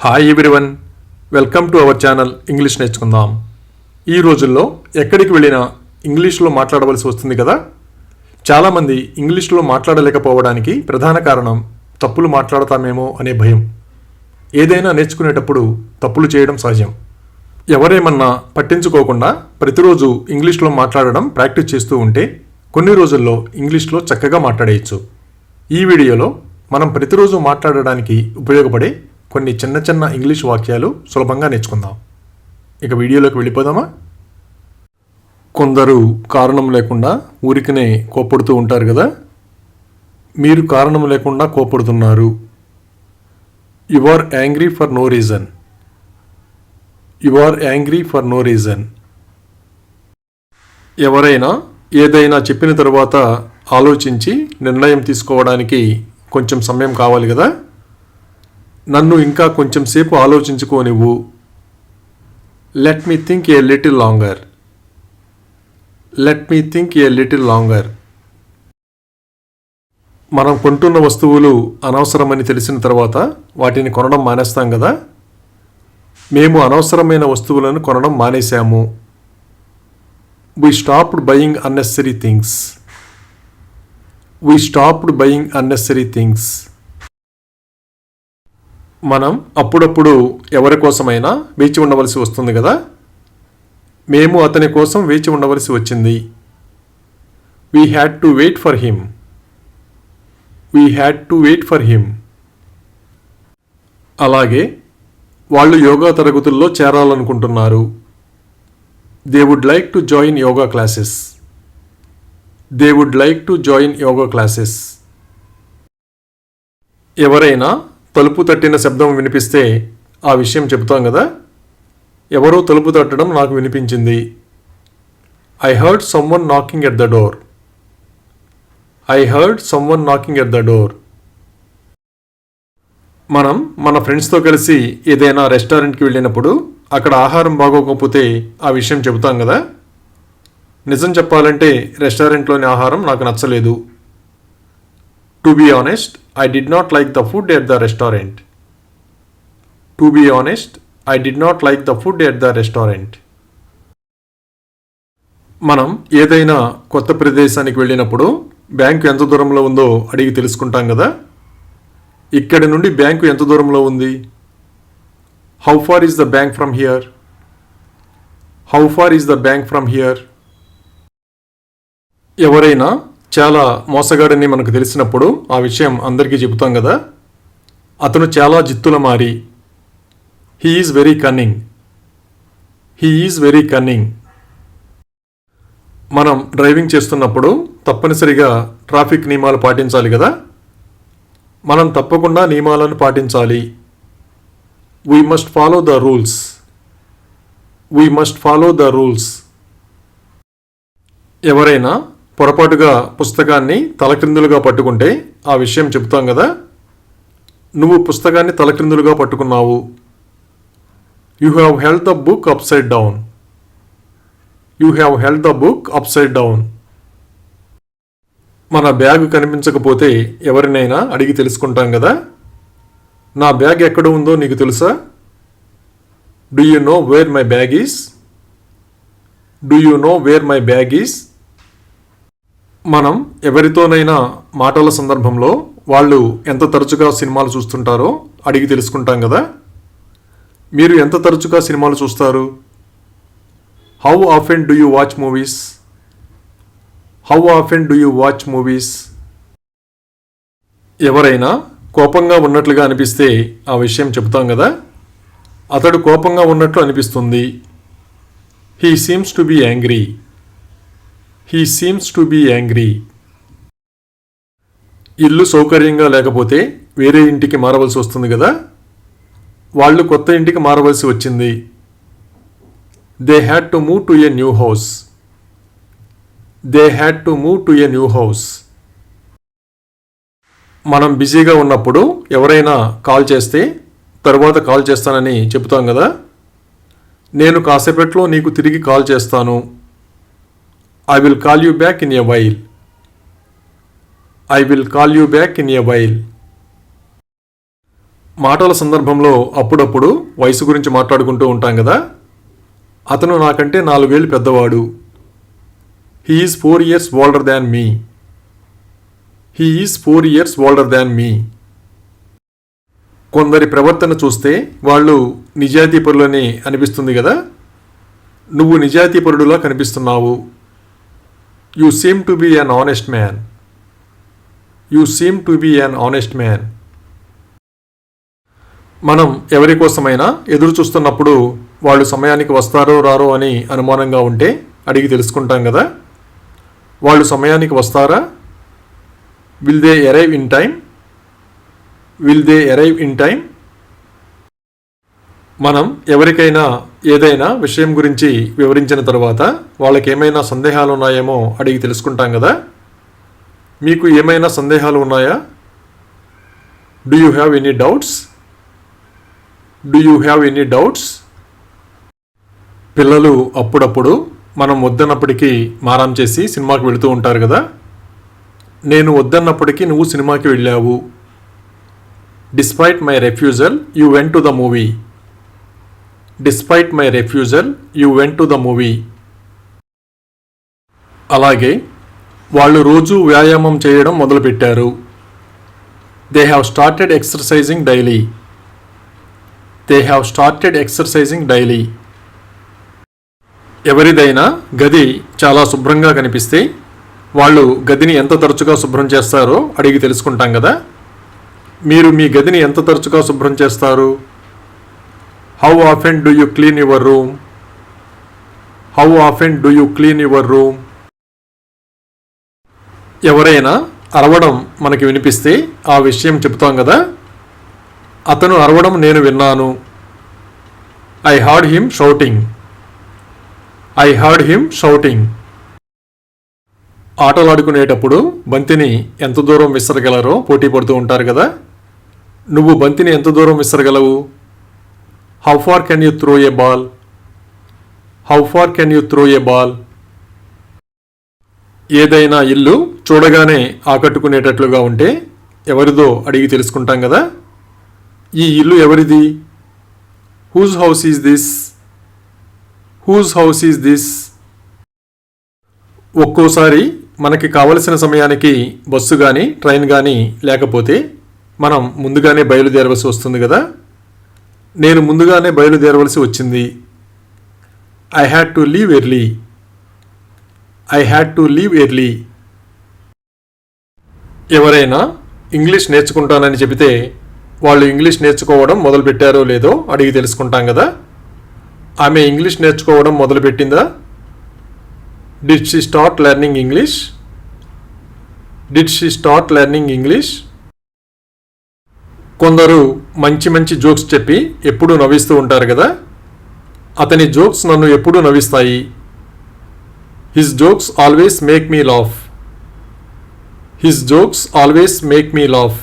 Hi everyone, welcome to our channel English నేర్చుకుందాం. ఈ రోజుల్లో ఎక్కడికి వెళ్ళినా ఇంగ్లీష్లో మాట్లాడవలసి వస్తుంది కదా. చాలామంది ఇంగ్లీష్లో మాట్లాడలేకపోవడానికి ప్రధాన కారణం తప్పులు మాట్లాడతామేమో అనే భయం. ఏదైనా నేర్చుకునేటప్పుడు తప్పులు చేయడం సహజం. ఎవరేమన్నా పట్టించుకోకుండా ప్రతిరోజు ఇంగ్లీష్లో మాట్లాడడం ప్రాక్టీస్ చేస్తూ ఉంటే కొన్ని రోజుల్లో ఇంగ్లీష్లో చక్కగా మాట్లాడేయచ్చు. ఈ వీడియోలో మనం ప్రతిరోజు మాట్లాడడానికి ఉపయోగపడే కొన్ని చిన్న చిన్న ఇంగ్లీష్ వాక్యాలు సులభంగా నేర్చుకుందాం. ఇక వీడియోలోకి వెళ్ళిపోదామా? కొందరు కారణం లేకుండా ఊరికనే కోప్పడుతూ ఉంటారు కదా. మీరు కారణం లేకుండా కోప్పడుతున్నారు. You are angry for no reason. You are angry for no reason. ఎవరైనా ఏదైనా చెప్పిన తరువాత ఆలోచించి నిర్ణయం తీసుకోవడానికి కొంచెం సమయం కావాలి కదా. నన్ను ఇంకా కొంచెం సేపు ఆలోచించుకోనివ్వు. Let me think a little longer. Let me think a little longer. మనం కొంటున్న వస్తువులు అనవసరమని తెలిసిన తర్వాత వాటిని కొనడం మానేస్తాం కదా. మేము అనవసరమైన వస్తువులను కొనడం మానేశాము. We stopped buying unnecessary things. We stopped buying unnecessary things. మనం అప్పుడప్పుడు ఎవరి కోసమైనా వేచి ఉండవలసి వస్తుంది కదా. మేము అతని కోసం వేచి ఉండవలసి వచ్చింది. We had to wait for him. We had to wait for him. అలాగే వాళ్ళు యోగా తరగతుల్లో చేరాలనుకుంటున్నారు. They would like to join yoga classes. They would like to join yoga classes. ఎవరైనా తలుపు తట్టిన శబ్దం వినిపిస్తే ఆ విషయం చెబుతాం కదా. ఎవరో తలుపు తట్టడం నాకు వినిపించింది. I heard someone knocking at the door. I heard someone knocking at the door. మనం మన ఫ్రెండ్స్తో కలిసి ఏదైనా రెస్టారెంట్కి వెళ్ళినప్పుడు అక్కడ ఆహారం బాగోకపోతే ఆ విషయం చెబుతాం కదా. నిజం చెప్పాలంటే రెస్టారెంట్లోని ఆహారం నాకు నచ్చలేదు. To be honest, I did not like the food at the restaurant. To be honest, I did not like the food at the restaurant. మనం ఏదైనా కొత్త ప్రదేశానికి వెళ్ళినప్పుడు బ్యాంకు ఎంత దూరంలో ఉందో అడిగి తెలుసుకుంటాం కదా. ఇక్కడి నుండి బ్యాంకు ఎంత దూరంలో ఉంది? How far is the bank from here? How far is the bank from here? ఎవరైనా చాలా మోసగాడని మనకు తెలిసినప్పుడు ఆ విషయం అందరికీ చెబుతాం కదా. అతను చాలా జిత్తులమారి. He is very cunning. He is very cunning. మనం డ్రైవింగ్ చేస్తున్నప్పుడు తప్పనిసరిగా ట్రాఫిక్ నియమాలు పాటించాలి కదా. మనం తప్పకుండా నియమాలను పాటించాలి. We must follow the rules. We must follow the rules. ఎవరైనా పొరపాటుగా పుస్తకాన్ని తలక్రిందులుగా పట్టుకుంటే ఆ విషయం చెబుతాం కదా. నువ్వు పుస్తకాన్ని తలక్రిందులుగా పట్టుకున్నావు. You have held the book upside down. You have held the book upside down. మన బ్యాగ్ కనిపించకపోతే ఎవరినైనా అడిగి తెలుసుకుంటాం కదా. నా బ్యాగ్ ఎక్కడ ఉందో నీకు తెలుసా? Do you know where my bag is? Do you know where my bag is? మనం ఎవరితోనైనా మాటల సందర్భంలో వాళ్ళు ఎంత తరచుగా సినిమాలు చూస్తుంటారో అడిగి తెలుసుకుంటాం కదా. మీరు ఎంత తరచుగా సినిమాలు చూస్తారు? How often do you watch movies? How often do you watch movies? ఎవరైనా కోపంగా ఉన్నట్లుగా అనిపిస్తే ఆ విషయం చెబుతాం కదా. అతడు కోపంగా ఉన్నట్లు అనిపిస్తుంది. He seems to be angry. He seems to be angry. ఇల్లు సౌకర్యంగా లేకపోతే వేరే ఇంటికి మారవలసి వస్తుంది కదా. వాళ్ళు కొత్త ఇంటికి మారవలసి వచ్చింది. They had to move to a new house. They had to move to a new house. మనం బిజీగా ఉన్నప్పుడు ఎవరైనా కాల్ చేస్తే తర్వాత కాల్ చేస్తానని చెబుతాం కదా. నేను కాసేపట్లో నీకు తిరిగి కాల్ చేస్తాను. I will call you back in a while. I will call you back in a while. మాటల సందర్భంలో అప్పుడప్పుడు వయసు గురించి మాట్లాడుకుంటూ ఉంటాం కదా. అతను నాకంటే 4 ఏళ్ళు పెద్దవాడు. He is 4 years older than me. He is 4 years older than me. కొందరి ప్రవర్తన చూస్తే వాళ్ళు నిజాయితీపరులని అనిపిస్తుంది కదా. నువ్వు నిజాయితీపరుడులా కనిపిస్తున్నావు. You seem to be an honest man. You seem to be an honest man. మనం ఎవరి కోసమైనా ఎదురు చూస్తున్నప్పుడు వాళ్ళు సమయానికి వస్తారో రారో అని అనుమానంగా ఉంటే అడిగి తెలుసుకుంటాం కదా. వాళ్ళు సమయానికి వస్తారా? Will they arrive in time? Will they arrive in time? మనం ఎవరికైనా ఏదైనా విషయం గురించి వివరించిన తర్వాత వాళ్ళకి ఏమైనా సందేహాలు ఉన్నాయేమో అడిగి తెలుసుకుంటాం కదా. మీకు ఏమైనా సందేహాలు ఉన్నాయా? Do you have any doubts? Do you have any doubts? పిల్లలు అప్పుడప్పుడు మనం వద్దన్నప్పటికీ మారం చేసి సినిమాకి వెళుతూ ఉంటారు కదా. నేను వద్దన్నప్పటికీ నువ్వు సినిమాకి వెళ్ళావు. Despite my refusal you went to the movie. Despite my refusal you went to the movie. అలాగే వాళ్ళు రోజు వ్యాయామం చేయడం మొదలుపెట్టారు. They have started exercising daily. They have started exercising daily. ఎవరిదైనా గది చాలా శుభ్రంగా కనిపిస్తే వాళ్ళు గదిని ఎంత తరచుగా శుభ్రం చేస్తారో అడిగి తెలుసుకుంటాం కదా. మీరు మీ గదిని ఎంత తరచుగా శుభ్రం చేస్తారు? How often do you clean your room? How often do you clean your room? ఎవరైనా అరవడం మనకి వినిపిస్తే ఆ విషయం చెబుతాం కదా. అతను అరవడం నేను విన్నాను. I heard him shouting. I heard him shouting. ఆటలాడుకునేటప్పుడు బంతిని ఎంత దూరం విసరగలరో పోటీ పడుతూ ఉంటారు కదా. నువ్వు బంతిని ఎంత దూరం విసరగలవు? How far can you throw a ball? How far can you throw a ball? ఏదైనా ఇల్లు చూడగానే ఆకట్టుకునేటట్లుగా ఉంటే ఎవరిదో అడిగి తెలుసుకుంటాం కదా. ఈ ఇల్లు ఎవరిది? Whose house is this? Whose house is this? ఒక్కోసారి మనకి కావలసిన సమయానికి బస్సు కానీ ట్రైన్ కానీ లేకపోతే మనం ముందుగానే బయలుదేరవలసి వస్తుంది కదా. నేను ముందుగానే బయలుదేరవలసి వచ్చింది. I had to leave early. I had to leave early. ఎవరైనా ఇంగ్లీష్ నేర్చుకుంటానని చెబితే వాళ్ళు ఇంగ్లీష్ నేర్చుకోవడం మొదలుపెట్టారో లేదో అడిగి తెలుసుకుంటాం కదా. ఆమె ఇంగ్లీష్ నేర్చుకోవడం మొదలుపెట్టిందా? Did she start learning English? Did she start learning English? కొందరు మంచి మంచి జోక్స్ చెప్పి ఎప్పుడూ నవ్విస్తూ ఉంటారు కదా. అతని జోక్స్ నన్ను ఎప్పుడూ నవ్విస్తాయి. His jokes always make me laugh. His jokes always make me laugh.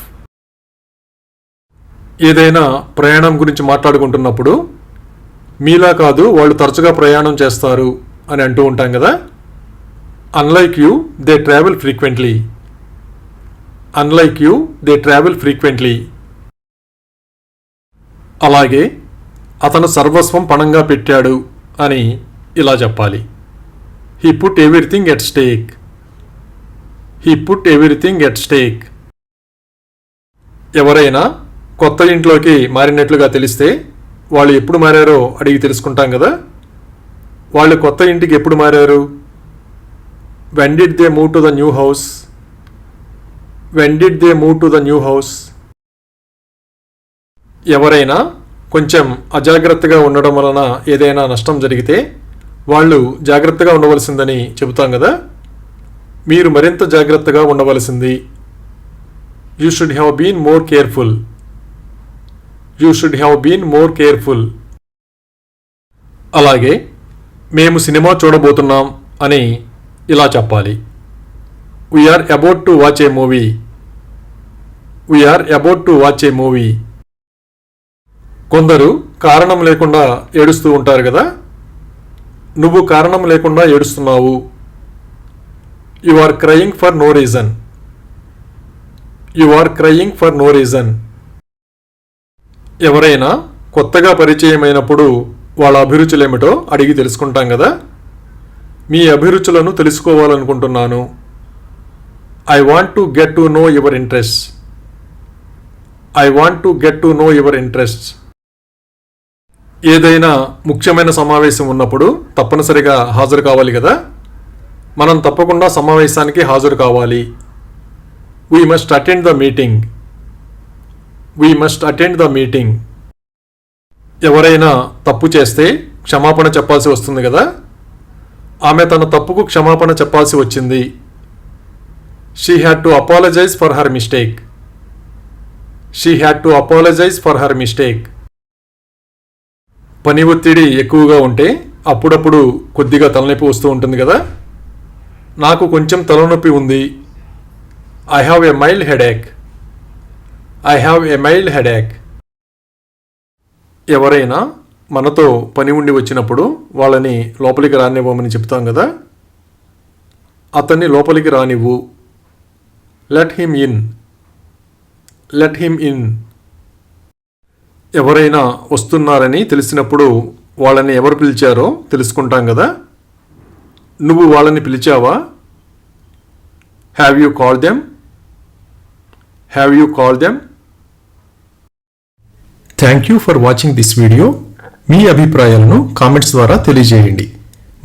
ఏదైనా ప్రయాణం గురించి మాట్లాడుకుంటున్నప్పుడు మీలా కాదు వాళ్ళు తరచుగా ప్రయాణం చేస్తారు అని అంటూ ఉంటాం కదా. Unlike you they travel frequently. Unlike you they travel frequently. అలాగే అతను సర్వస్వం పణంగా పెట్టాడు అని ఇలా చెప్పాలి. He put everything at stake. He put everything at stake. ఎవరైనా కొత్త ఇంట్లోకి మారినట్లుగా తెలిస్తే వాళ్ళు ఎప్పుడు మారారో అడిగి తెలుసుకుంటాం కదా. వాళ్ళు కొత్త ఇంటికి ఎప్పుడు మారారు? When did they move to the new house? When did they move to the new house? ఎవరైనా కొంచెం అజాగ్రత్తగా ఉండడం వలన ఏదైనా నష్టం జరిగితే వాళ్ళు జాగ్రత్తగా ఉండవలసిందని చెబుతాం కదా. మీరు మరింత జాగ్రత్తగా ఉండవలసింది. You should have been more careful. You should have been more careful. అలాగే మేము సినిమా చూడబోతున్నాం అని ఇలా చెప్పాలి. We are about to watch a movie. We are about to watch a movie. కొందరు కారణం లేకుండా ఏడుస్తూ ఉంటారు కదా. నువ్వు కారణం లేకుండా ఏడుస్తున్నావు. You are crying for no reason. You are crying for no reason. ఎవరైనా కొత్తగా పరిచయమైనప్పుడు వాళ్ళ అభిరుచులేమిటో అడిగి తెలుసుకుంటాం కదా. మీ అభిరుచులను తెలుసుకోవాలనుకుంటున్నాను. I want to get to know your interest. I want to get to know your interest. ఏదైనా ముఖ్యమైన సమావేశం ఉన్నప్పుడు తప్పనిసరిగా హాజరు కావాలి కదా. మనం తప్పకుండా సమావేశానికి హాజరు కావాలి. We must attend the meeting. We must attend the meeting. ఎవరైనా తప్పు చేస్తే క్షమాపణ చెప్పాల్సి వస్తుంది కదా. ఆమె తన తప్పుకు క్షమాపణ చెప్పాల్సి వచ్చింది. She had to apologise for her mistake. She had to apologise for her mistake. పని ఒత్తిడి ఎక్కువగా ఉంటే అప్పుడప్పుడు కొద్దిగా తలనొప్పి వస్తూ ఉంటుంది కదా. నాకు కొంచెం తలనొప్పి ఉంది. I have a mild headache. I have a mild headache. ఎవరైనా మనతో పని ఉండి వచ్చినప్పుడు వాళ్ళని లోపలికి రానివ్వమని చెప్తాం కదా. అతన్ని లోపలికి రానివ్వు. Let him in. Let him in. ఎవరైనా వస్తున్నారని తెలిసినప్పుడు వాళ్ళని ఎవరు పిలిచారో తెలుసుకుంటాం కదా. నువ్వు వాళ్ళని పిలిచావా? Have you called them. Have you called them. Thank you for watching this video. మీ అభిప్రాయాలను కామెంట్స్ ద్వారా తెలియజేయండి.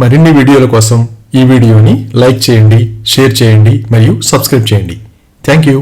మరిన్ని వీడియోల కోసం ఈ వీడియోని లైక్ చేయండి, షేర్ చేయండి మరియు సబ్స్క్రైబ్ చేయండి. Thank you.